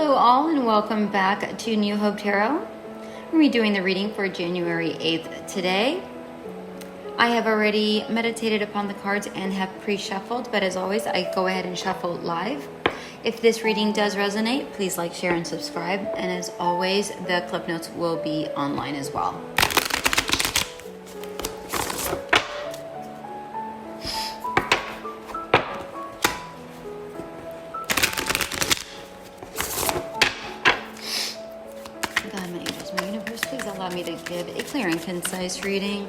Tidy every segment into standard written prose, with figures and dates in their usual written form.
Hello all and welcome back to New Hope Tarot. We're going to be doing the reading for January 8th today. I have already meditated upon the cards and have pre-shuffled, but as always I go ahead and shuffle live. If this reading does resonate, please like, share, and subscribe. And as always, the clip notes will be online as well. God, my angels, my universe, please allow me to give a clear and concise reading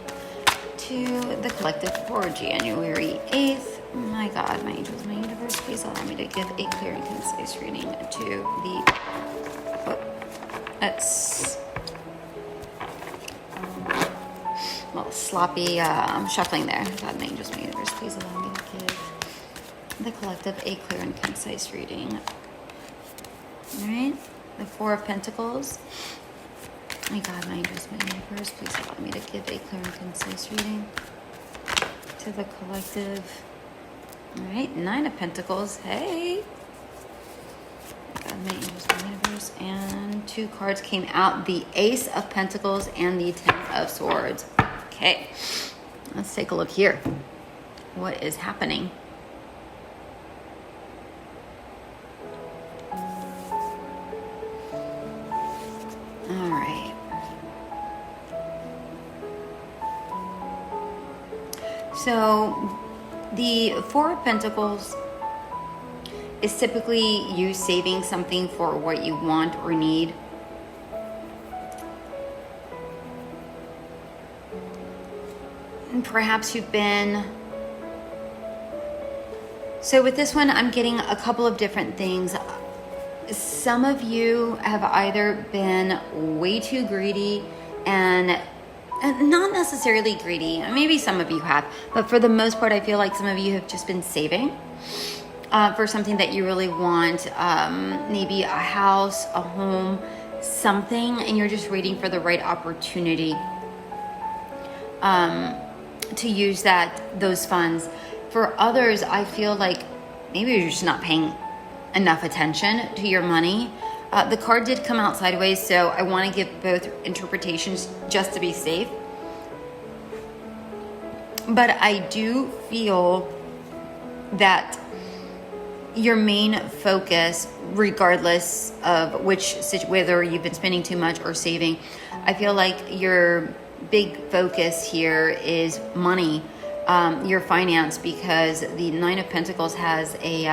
to the collective for January 8th. My God, my angels, my universe, please allow me to give a clear and concise reading to the... That's a little sloppy shuffling there. God, my angels, my universe, please allow me to give the collective a clear and concise reading. All right, the Four of Pentacles. My God, my angels, my universe, please allow me to give a clear and concise reading to the collective. All right, Nine of Pentacles. Hey. God, my angels, my universe. And two cards came out. The Ace of Pentacles and the Ten of Swords. Okay, let's take a look here. What is happening? All right. So the Four of Pentacles is typically you saving something for what you want or need. And perhaps you've been... So with this one, I'm getting a couple of different things. Some of you have either been way too greedy and not necessarily greedy. Maybe some of you have, but for the most part, I feel like some of you have just been saving for something that you really want. Maybe a house, a home, something, and you're just waiting for the right opportunity to use those funds. For others, I feel like maybe you're just not paying enough attention to your money. The card did come out sideways, so I want to give both interpretations just to be safe. But I do feel that your main focus, regardless of whether you've been spending too much or saving, I feel like your big focus here is money, your finance, because the Nine of Pentacles has a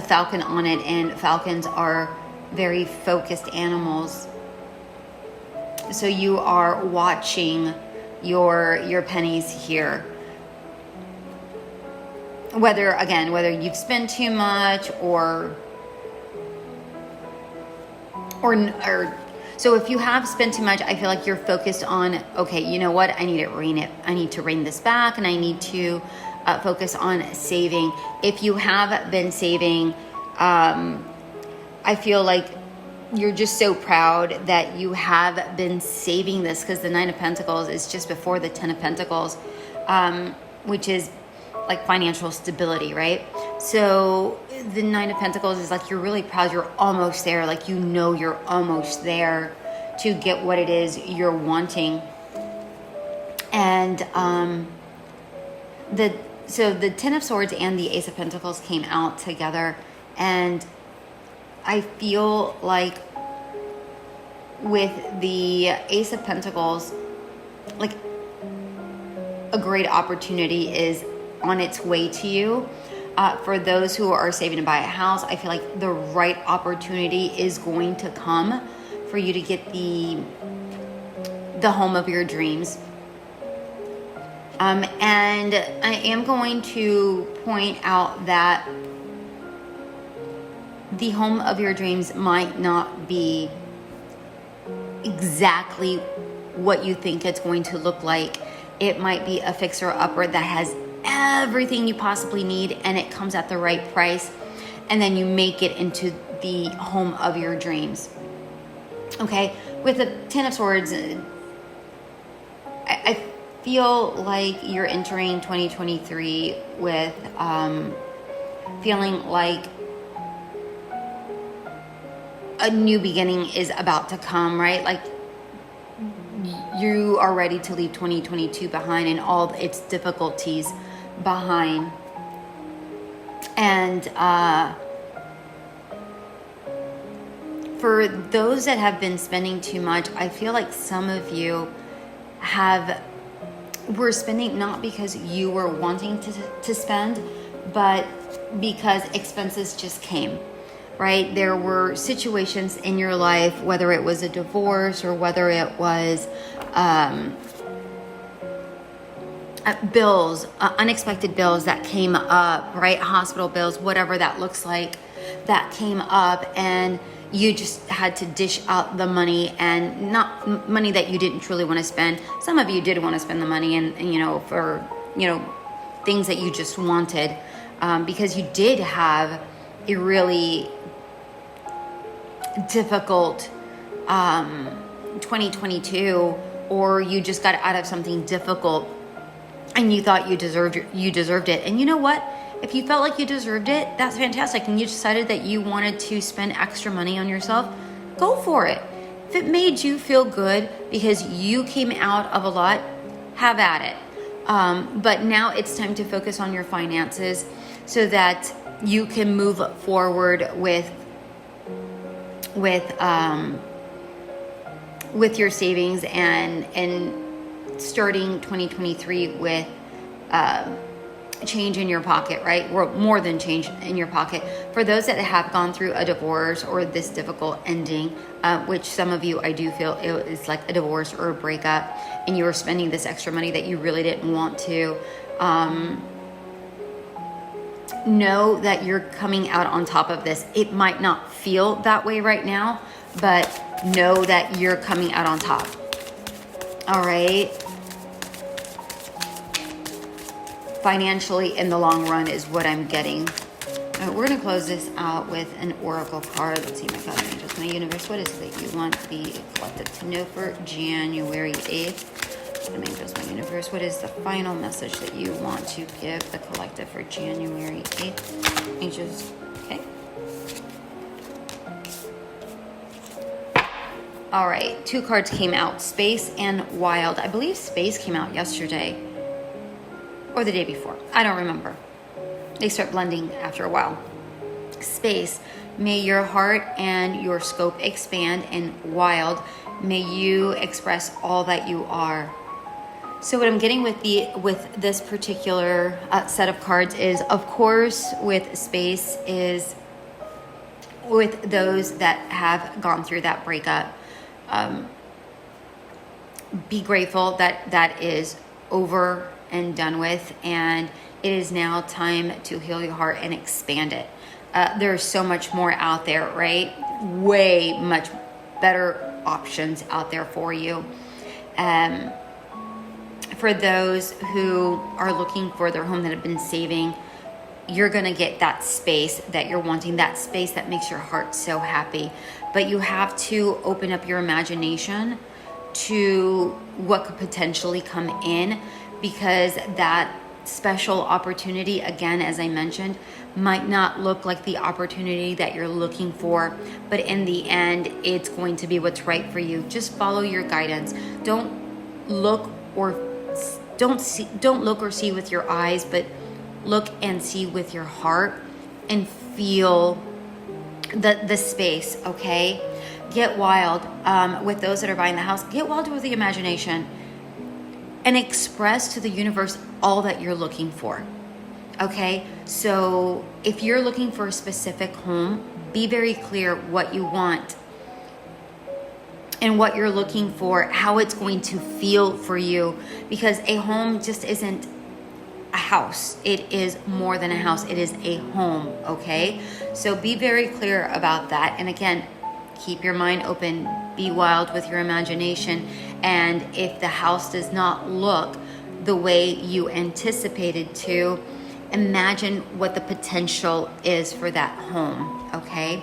falcon on it, and falcons are very focused animals. So you are watching your pennies here. Whether you've spent too much or so if you have spent too much, I feel like you're focused on, okay, you know what? I need to rein this back, and I need to focus on saving. If you have been saving, I feel like you're just so proud that you have been saving this, because the Nine of Pentacles is just before the Ten of Pentacles, which is like financial stability, right? So the Nine of Pentacles is like you're really proud, you're almost there, like you know you're almost there to get what it is you're wanting. And so the Ten of Swords and the Ace of Pentacles came out together, and I feel like with the Ace of Pentacles, like a great opportunity is on its way to you. For those who are saving to buy a house, I feel like the right opportunity is going to come for you to get the home of your dreams. And I am going to point out that the home of your dreams might not be exactly what you think it's going to look like. It might be a fixer-upper that has everything you possibly need, and it comes at the right price, and then you make it into the home of your dreams. Okay, with the Ten of Swords, I feel like you're entering 2023 with feeling like a new beginning is about to come, right? Like you are ready to leave 2022 behind and all its difficulties behind. And for those that have been spending too much, I feel like some of you were spending not because you were wanting to spend, but because expenses just came, right? There were situations in your life, whether it was a divorce or whether it was bills, unexpected bills that came up, right? Hospital bills, whatever that looks like, that came up, and you just had to dish out the money, and not money that you didn't truly want to spend. Some of you did want to spend the money and for, things that you just wanted, because you did have a really difficult 2022, or you just got out of something difficult and you thought you deserved it. And you know what? If you felt like you deserved it, that's fantastic. And you decided that you wanted to spend extra money on yourself, go for it. If it made you feel good because you came out of a lot, have at it. But now it's time to focus on your finances so that you can move forward with your savings and starting 2023 with change in your pocket, right? Or more than change in your pocket. For those that have gone through a divorce or this difficult ending, which some of you, I do feel it's like a divorce or a breakup, and you were spending this extra money that you really didn't want to, know that you're coming out on top of this. It might not feel that way right now, but know that you're coming out on top. All right. Financially in the long run is what I'm getting. We're going to close this out with an oracle card. Let's see, my God, angels, my universe, what is it that you want the collective to know for January 8th? My angels, my universe, what is the final message that you want to give the collective for January 8th? Angels, okay. All right, 2 cards came out, Space and Wild. I believe Space came out yesterday or the day before. I don't remember. They start blending after a while. Space, may your heart and your scope expand, and Wild, may you express all that you are. So what I'm getting with this particular set of cards is, of course, with Space is with those that have gone through that breakup. Be grateful that is over and done with, and it is now time to heal your heart and expand it. There's so much more out there, right? Way much better options out there for you. For those who are looking for their home, that have been saving, you're going to get that space that you're wanting, that space that makes your heart so happy. But you have to open up your imagination to what could potentially come in, because that special opportunity, again, as I mentioned, might not look like the opportunity that you're looking for, but in the end, it's going to be what's right for you. Just follow your guidance. Don't look or see with your eyes, but look and see with your heart and feel the space, okay? Get wild. With those that are buying the house, get wild with the imagination and express to the universe all that you're looking for, okay? So if you're looking for a specific home, be very clear what you want and what you're looking for, how it's going to feel for you, because a home just isn't a house. It is more than a house. It is a home, okay? So be very clear about that. And again, keep your mind open, be wild with your imagination. And if the house does not look the way you anticipated to, imagine what the potential is for that home, okay?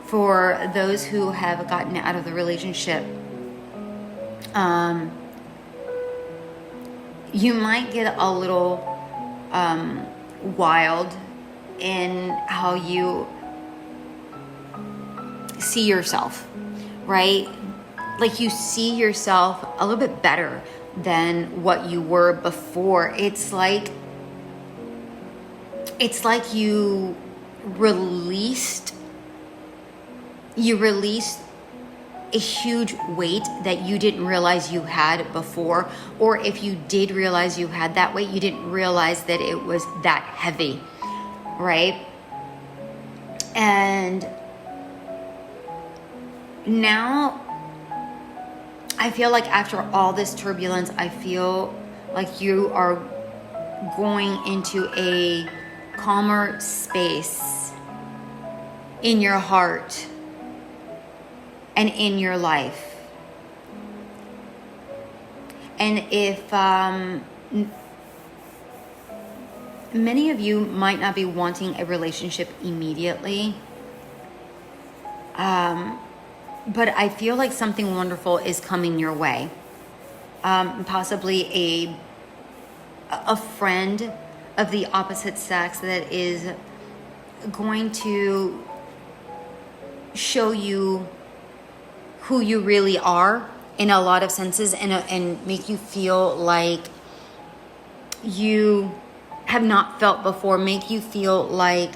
For those who have gotten out of the relationship, you might get a little wild in how you see yourself, right? Like you see yourself a little bit better than what you were before. It's like you released a huge weight that you didn't realize you had before, or if you did realize you had that weight, you didn't realize that it was that heavy, right? And now I feel like after all this turbulence, I feel like you are going into a calmer space in your heart and in your life. And if many of you might not be wanting a relationship immediately, but I feel like something wonderful is coming your way. Possibly a friend of the opposite sex that is going to show you who you really are in a lot of senses, and make you feel like you have not felt before, make you feel like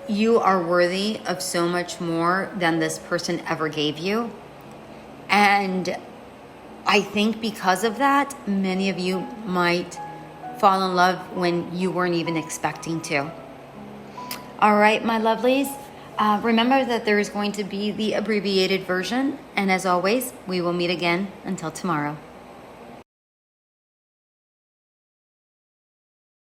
you are worthy of so much more than this person ever gave you. And I think because of that, many of you might fall in love when you weren't even expecting to. All right, my lovelies. Remember that there is going to be the abbreviated version. And as always, we will meet again until tomorrow.